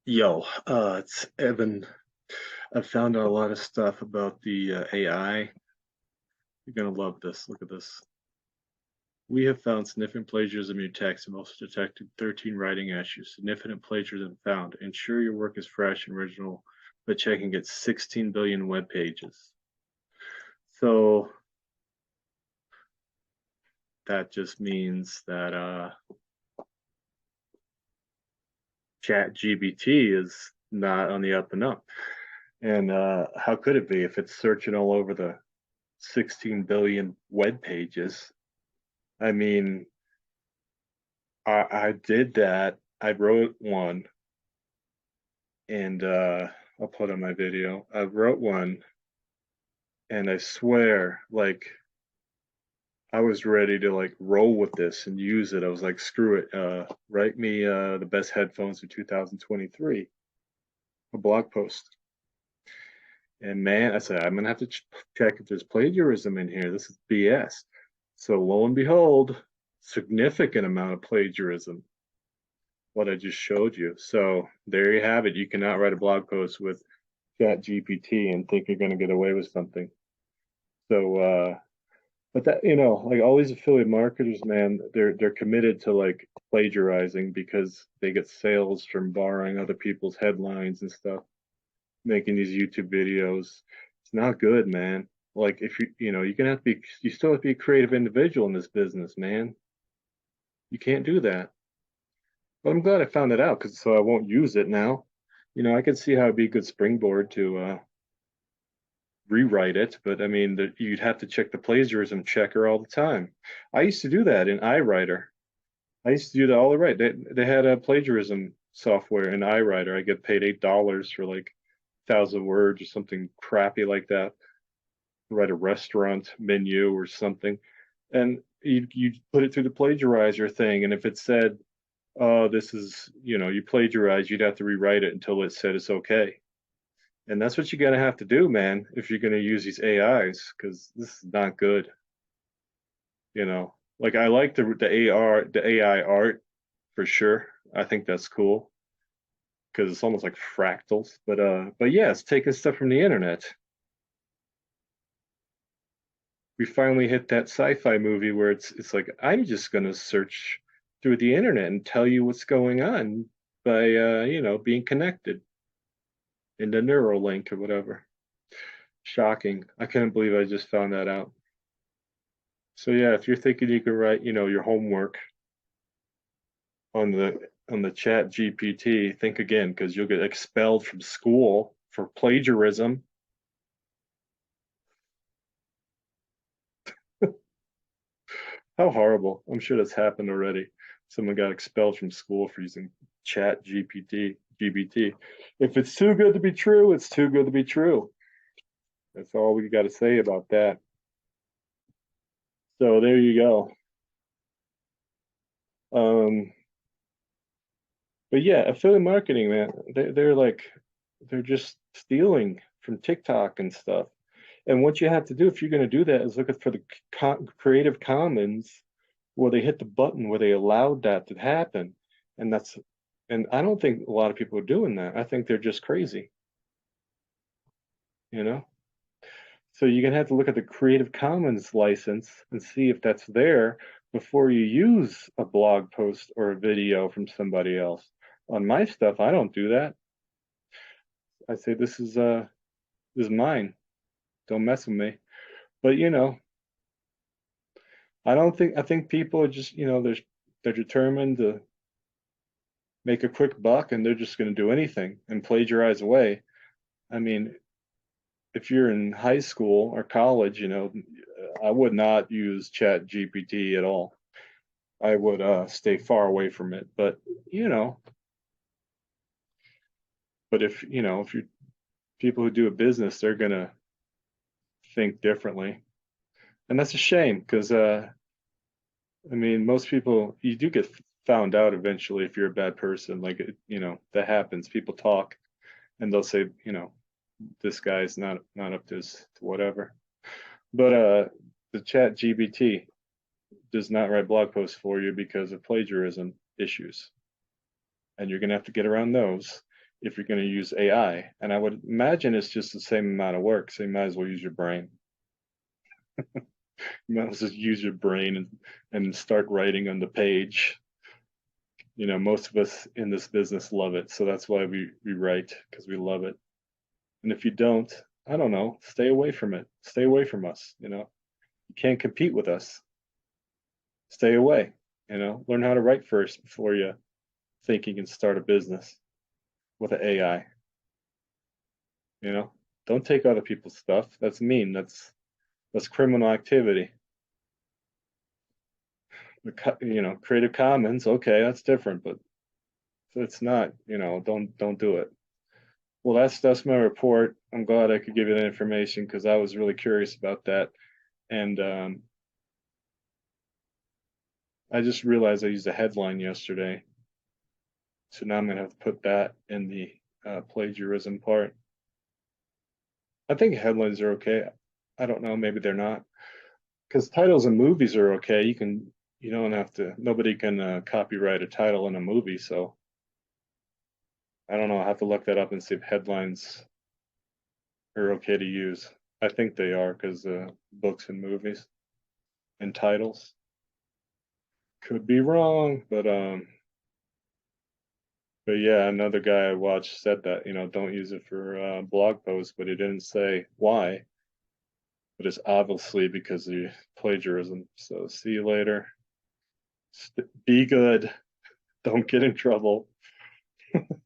Yo, it's Evan. I've found out a lot of stuff about the AI. You're gonna love this. Look at this. We have found significant plagiarism in your text and also detected 13 writing issues. Significant plagiarism found. Ensure your work is fresh and original by checking its 16 billion web pages. So that just means that ChatGPT is not on the up and up. And how could it be if it's searching all over the 16 billion web pages? I mean, I did that. I wrote one and I'll put on my video. I wrote one and I swear, like I was ready to like roll with this and use it. I was like, screw it. Write me the best headphones for 2023, a blog post. And man, I said, I'm gonna have to check if there's plagiarism in here. This is BS. So lo and behold, significant amount of plagiarism. What I just showed you. So there you have it. You cannot write a blog post with ChatGPT and think you're going to get away with something. So, but that like all these affiliate marketers, man, they're committed to like plagiarizing because they get sales from borrowing other people's headlines and stuff, making these YouTube videos. It's not good, man. Like if you're gonna have to be, you still have to be a creative individual in this business, man. You can't do that. But I'm glad I found it out because so I won't use it now. I can see how it'd be a good springboard to rewrite it, but I mean, you'd have to check the plagiarism checker all the time. I used to do that in iWriter. I used to do that all the right. They had a plagiarism software in iWriter. I get paid $8 for like 1,000 words or something crappy like that. Write a restaurant menu or something, and you put it through the plagiarizer thing, and if it said oh, this is, you plagiarized, you'd have to rewrite it until it said it's okay. And that's what you're going to have to do, man, if you're going to use these AIs, because this is not good. Like I like the AI art for sure. I think that's cool because it's almost like fractals. But yeah, it's taking stuff from the internet. We finally hit that sci-fi movie where it's like I'm just going to search through the internet and tell you what's going on by being connected in the Neuralink or whatever. Shocking. I couldn't believe I just found that out. So yeah, if you're thinking you can write, your homework on the chat GPT, think again because you'll get expelled from school for plagiarism. How horrible. I'm sure that's happened already. Someone got expelled from school for using chat GBT. If it's too good to be true, it's too good to be true. That's all we got to say about that. So there you go. Um, but yeah, affiliate marketing, man, they're just stealing from TikTok and stuff. And what you have to do if you're going to do that is look for the Creative Commons where they hit the button where they allowed that to happen. And and I don't think a lot of people are doing that. I think they're just crazy, you know? So you're gonna have to look at the Creative Commons license and see if that's there before you use a blog post or a video from somebody else. On my stuff, I don't do that. I say this is mine. Don't mess with me. But I think people are just, they're determined to make a quick buck and they're just gonna do anything and plagiarize away. I mean, if you're in high school or college, I would not use Chat GPT at all. I would stay far away from it. But you know, if you people who do a business, they're gonna think differently, and that's a shame because I mean, most people you do get found out eventually if you're a bad person. Like that happens. People talk, and they'll say, this guy's not up to whatever. But the Chat GPT does not write blog posts for you because of plagiarism issues, and you're gonna have to get around those. if you're going to use AI. And I would imagine it's just the same amount of work. So you might as well use your brain. You might as well use your brain and start writing on the page. Most of us in this business love it. So that's why we write, because we love it. And if you don't, I don't know, stay away from it. Stay away from us. You can't compete with us. Stay away. Learn how to write first before you think you can start a business with an AI. You know, don't take other people's stuff. That's mean. That's criminal activity. Creative Commons, okay, that's different, but it's not. Don't do it. Well, that's my report. I'm glad I could give you that information because I was really curious about that, and I just realized I used a headline yesterday, so now I'm gonna have to put that in the plagiarism part. I think headlines are okay. I don't know, maybe they're not, because titles in movies are okay. You don't have to. Nobody can copyright a title in a movie, so I don't know. I'll have to look that up and see if headlines are okay to use. I think they are because books and movies and titles. Could be wrong, but yeah, another guy I watched said that don't use it for blog posts, but he didn't say why. But it's obviously because of plagiarism. So see you later. Be good. Don't get in trouble.